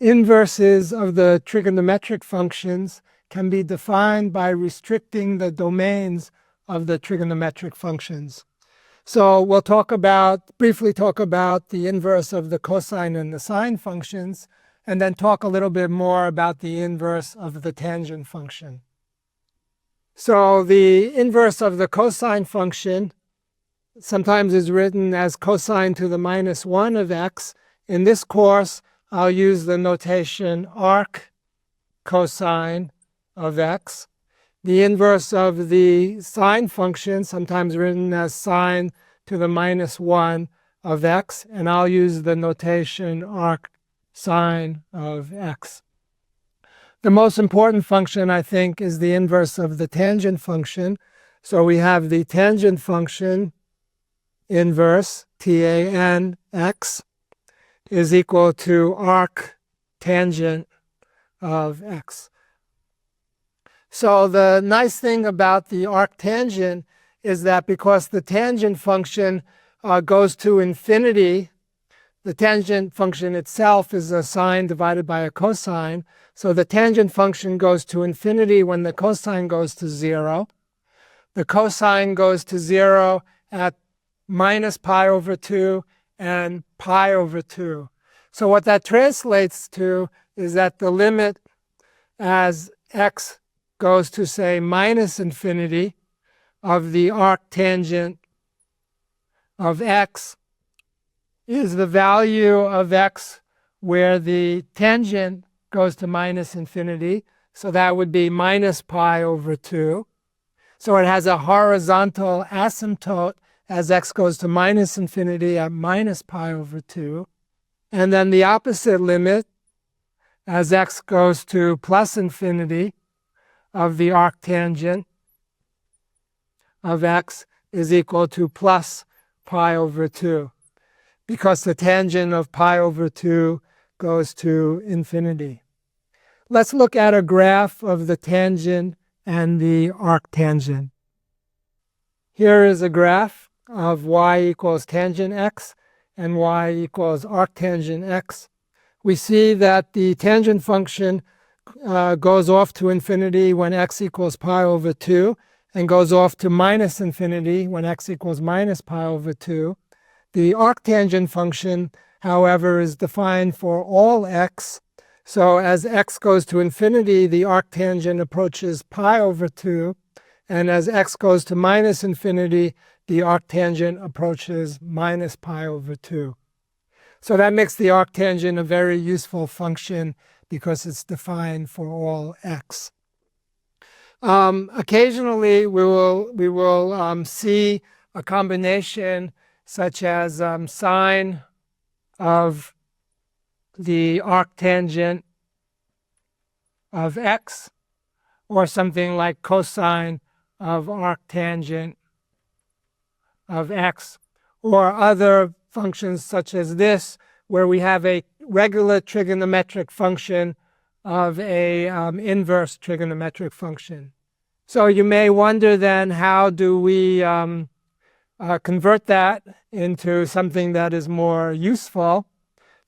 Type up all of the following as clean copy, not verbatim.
inverses of the trigonometric functions can be defined by restricting the domains of the trigonometric functions. So we'll briefly talk about the inverse of the cosine and the sine functions, and then talk a little bit more about the inverse of the tangent function. So the inverse of the cosine function sometimes is written as cosine to the minus 1 of x. In this course, I'll use the notation arccosine of x. The inverse of the sine function, sometimes written as sine to the minus 1 of x, and I'll use the notation arcsine of x. The most important function, I think, is the inverse of the tangent function. So we have the tangent function inverse, tan x, is equal to arctangent of x. So the nice thing about the arctangent is that because the tangent function goes to infinity, the tangent function itself is a sine divided by a cosine. So the tangent function goes to infinity when the cosine goes to 0. The cosine goes to 0 at minus pi over 2 and pi over 2. So what that translates to is that the limit as x goes to, say, minus infinity of the arctangent of x is the value of x where the tangent goes to minus infinity. So that would be minus pi over 2. So it has a horizontal asymptote as x goes to minus infinity at minus pi over 2. And then the opposite limit as x goes to plus infinity of the arctangent of x is equal to plus pi over 2, because the tangent of pi over 2 goes to infinity. Let's look at a graph of the tangent and the arctangent. Here is a graph of y equals tangent x and y equals arctangent x. We see that the tangent function goes off to infinity when x equals pi over 2 and goes off to minus infinity when x equals minus pi over 2. The arctangent function, however, is defined for all x. So as x goes to infinity, the arctangent approaches pi over 2. And as x goes to minus infinity, the arctangent approaches minus pi over 2. So that makes the arctangent a very useful function because it's defined for all x. Occasionally, we will see a combination such as sine of the arctangent of x, or something like cosine of arctangent of x, or other functions such as this, where we have a regular trigonometric function of a inverse trigonometric function. So you may wonder then, how do we convert that into something that is more useful?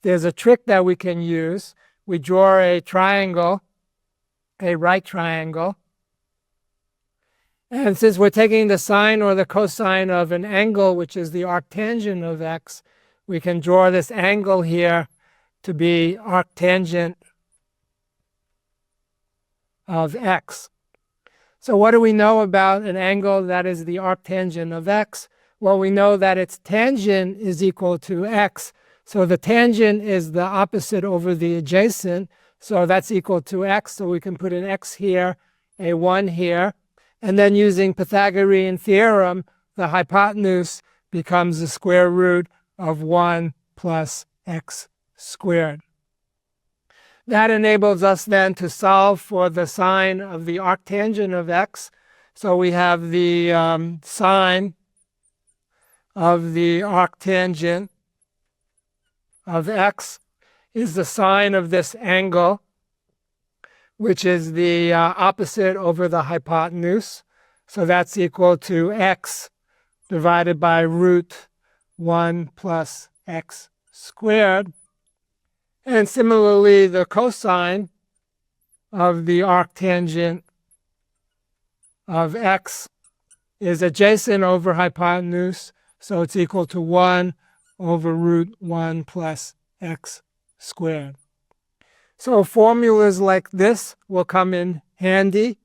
There's a trick that we can use. We draw a triangle, a right triangle. And since we're taking the sine or the cosine of an angle, which is the arctangent of x, we can draw this angle here to be arctangent of x. So what do we know about an angle that is the arctangent of x? Well, we know that its tangent is equal to x. So the tangent is the opposite over the adjacent. So that's equal to x. So we can put an x here, a 1 here. And then using Pythagorean theorem, the hypotenuse becomes the square root of 1 plus x squared. That enables us then to solve for the sine of the arctangent of x. So we have the sine of the arctangent of x is the sine of this angle, which is the opposite over the hypotenuse. So that's equal to x divided by root 1 plus x squared. And similarly, the cosine of the arctangent of x is adjacent over hypotenuse, so it's equal to 1 over root 1 plus x squared. So formulas like this will come in handy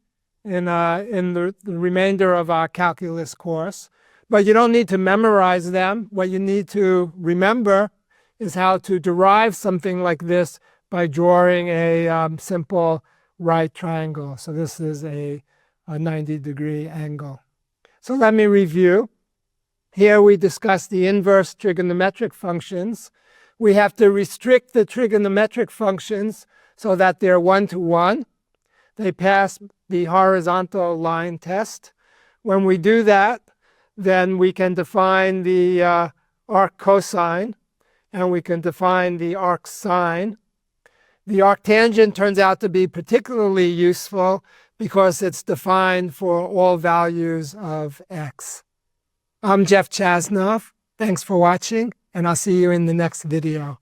in the remainder of our calculus course. But you don't need to memorize them. What you need to remember is how to derive something like this by drawing a simple right triangle. So this is a 90-degree angle. So let me review. Here we discuss the inverse trigonometric functions. We have to restrict the trigonometric functions so that they're one-to-one. They pass the horizontal line test. When we do that, then we can define the arccosine, and we can define the arcsine. The arctangent turns out to be particularly useful because it's defined for all values of x. I'm Jeff Chasnoff. Thanks for watching, and I'll see you in the next video.